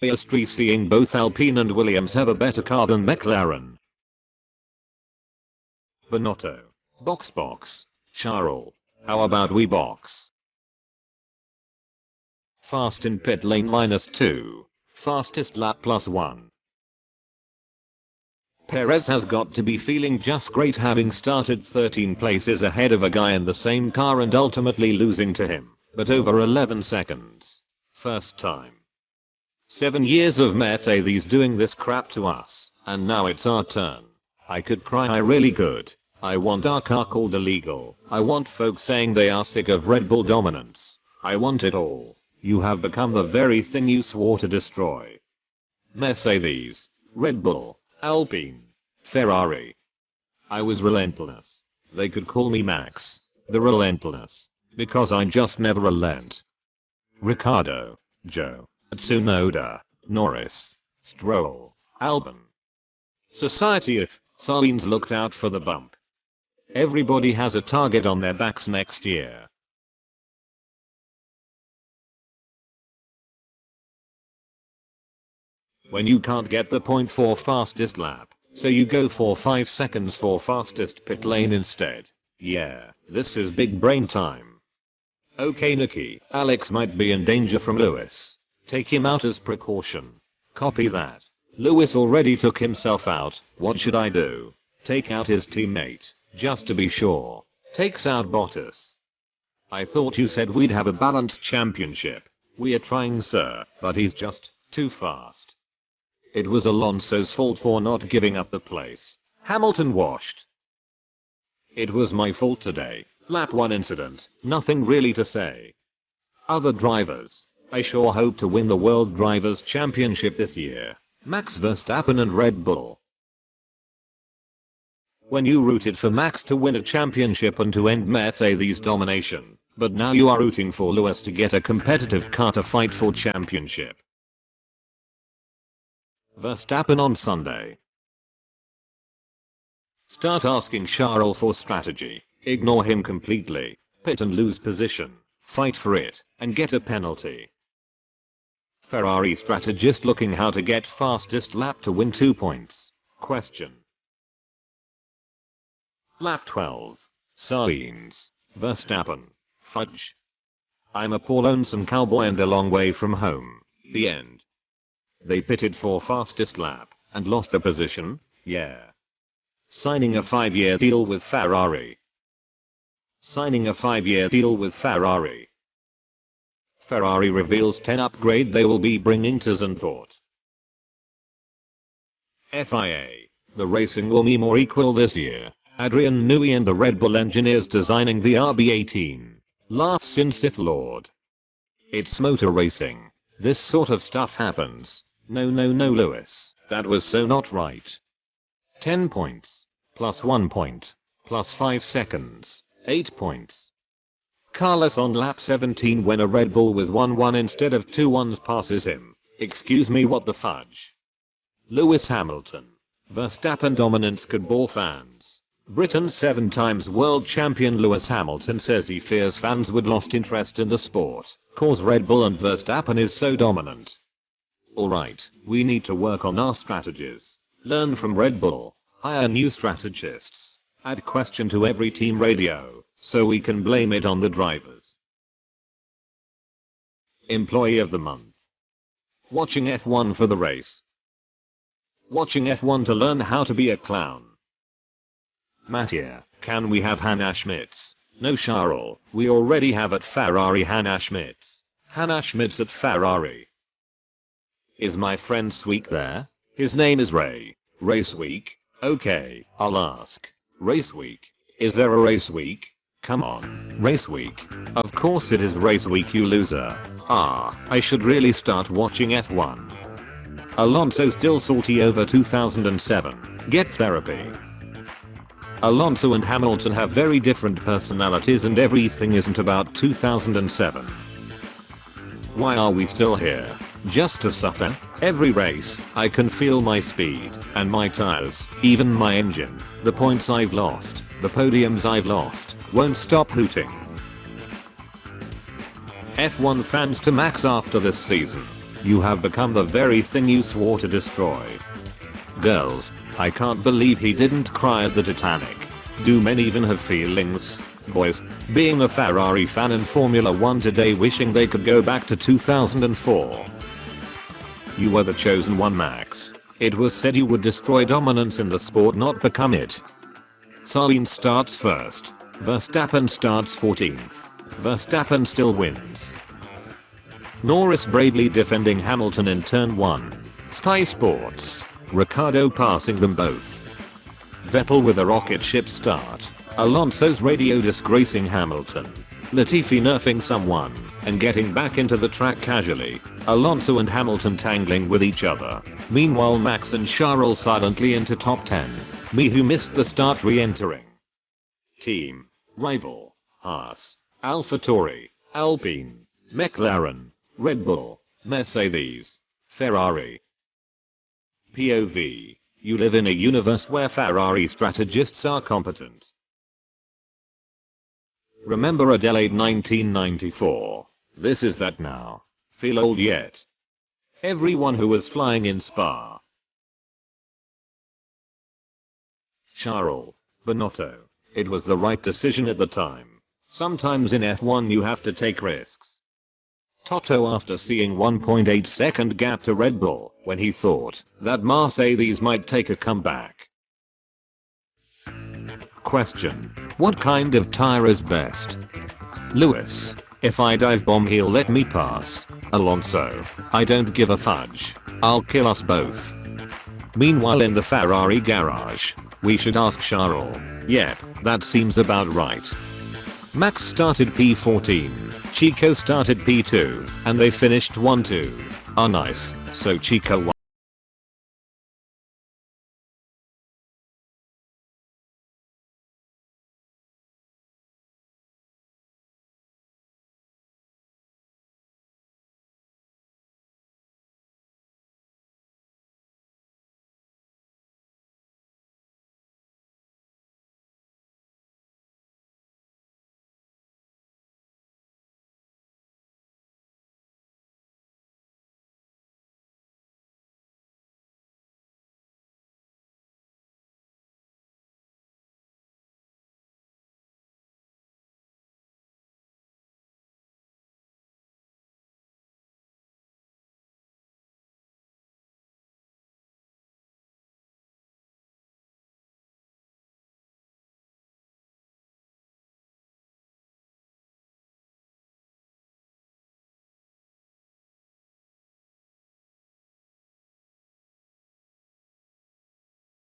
Obviously seeing both Alpine and Williams have a better car than McLaren. Bonotto. Box. Charles. How about we box? Fast in pit lane -2. Fastest lap +1. Perez has got to be feeling just great having started 13 places ahead of a guy in the same car and ultimately losing to him, but over 11 seconds. First time. 7 years of Mercedes doing this crap to us, and now it's our turn. I could cry, I really could. I want our car called illegal. I want folks saying they are sick of Red Bull dominance. I want it all. You have become the very thing you swore to destroy. Mercedes, Red Bull, Alpine, Ferrari. I was relentless. They could call me Max, the relentless, because I just never relent. Ricciardo, Joe, Tsunoda, Norris, Stroll, Albon. Society of Sardines looked out for the bump. Everybody has a target on their backs next year. When you can't get the point for fastest lap, so you go for 5 seconds for fastest pit lane instead. Yeah, this is big brain time. Okay Nikki, Alex might be in danger from Lewis. Take him out as precaution. Copy that. Lewis already took himself out. What should I do? Take out his teammate, just to be sure. Takes out Bottas. I thought you said we'd have a balanced championship. We are trying, sir, but he's just too fast. It was Alonso's fault for not giving up the place. Hamilton washed. It was my fault today. Lap 1 incident, nothing really to say. Other drivers. I sure hope to win the World Drivers' Championship this year. Max Verstappen and Red Bull. When you rooted for Max to win a championship and to end Mercedes' domination, but now you are rooting for Lewis to get a competitive car to fight for championship. Verstappen on Sunday. Start asking Charles for strategy, ignore him completely, pit and lose position, fight for it, and get a penalty. Ferrari strategist looking how to get fastest lap to win 2 points. Question. Lap 12. Sardines. Verstappen. Fudge. I'm a poor lonesome cowboy and a long way from home. The end. They pitted for fastest lap, and lost the position, yeah. Signing a 5-year deal with Ferrari. Signing a 5-year deal with Ferrari. Ferrari reveals 10 upgrade they will be bringing to Zandvoort. FIA. The racing will be more equal this year. Adrian Newey and the Red Bull engineers designing the RB18. Laughs since Sith Lord. It's motor racing. This sort of stuff happens. No Lewis. That was so not right. 10 points. Plus 1 point. Plus 5 seconds. 8 points. Carlos on lap 17 when a Red Bull with 1-1 instead of 2 1s passes him. Excuse me, what the fudge? Lewis Hamilton. Verstappen dominance could bore fans. Britain's 7 times world champion Lewis Hamilton says he fears fans would lost interest in the sport, cause Red Bull and Verstappen is so dominant. Alright, we need to work on our strategies. Learn from Red Bull, hire new strategists, add question to every team radio, so we can blame it on the drivers. Employee of the month. Watching F1 for the race. Watching F1 to learn how to be a clown. Mattia, can we have Hannah Schmitz? No Charles, we already have at Ferrari Hannah Schmitz. Hannah Schmitz at Ferrari. Is my friend Sweek there? His name is Ray. Race week? Okay, I'll ask. Race week? Is there a race week? Come on, race week. Of course it is race week, you loser. I should really start watching F1. Alonso still salty over 2007. Get therapy. Alonso and Hamilton have very different personalities and everything isn't about 2007. Why are we still here? Just to suffer? Every race, I can feel my speed, and my tires, even my engine, the points I've lost, the podiums I've lost, won't stop hooting. F1 fans to max after this season. You have become the very thing you swore to destroy. Girls, I can't believe he didn't cry at the Titanic. Do men even have feelings? Boys, being a Ferrari fan in Formula 1 today, wishing they could go back to 2004. You were the chosen one, Max. It was said you would destroy dominance in the sport, not become it. Sainz starts first. Verstappen starts 14th. Verstappen still wins. Norris bravely defending Hamilton in turn 1. Sky Sports. Ricciardo passing them both. Vettel with a rocket ship start. Alonso's radio disgracing Hamilton. Latifi nerfing someone and getting back into the track casually. Alonso and Hamilton tangling with each other. Meanwhile, Max and Charles silently into top 10. Me who missed the start re-entering. Team. Rival. Haas. AlphaTauri. Alpine. McLaren. Red Bull. Mercedes. Ferrari. POV. You live in a universe where Ferrari strategists are competent. Remember Adelaide 1994. This is that now. Feel old yet? Everyone who was flying in Spa. Charles. Bonotto. It was the right decision at the time. Sometimes in F1 you have to take risks. Toto after seeing 1.8 second gap to Red Bull when he thought that Mercedes might take a comeback. Question. What kind of tire is best? Lewis. If I dive bomb he'll let me pass. Alonso. I don't give a fudge. I'll kill us both. Meanwhile in the Ferrari garage, we should ask Charles. Yep, that seems about right. Max started P14, Chico started P2, and they finished 1-2. Ah nice, so Chico won.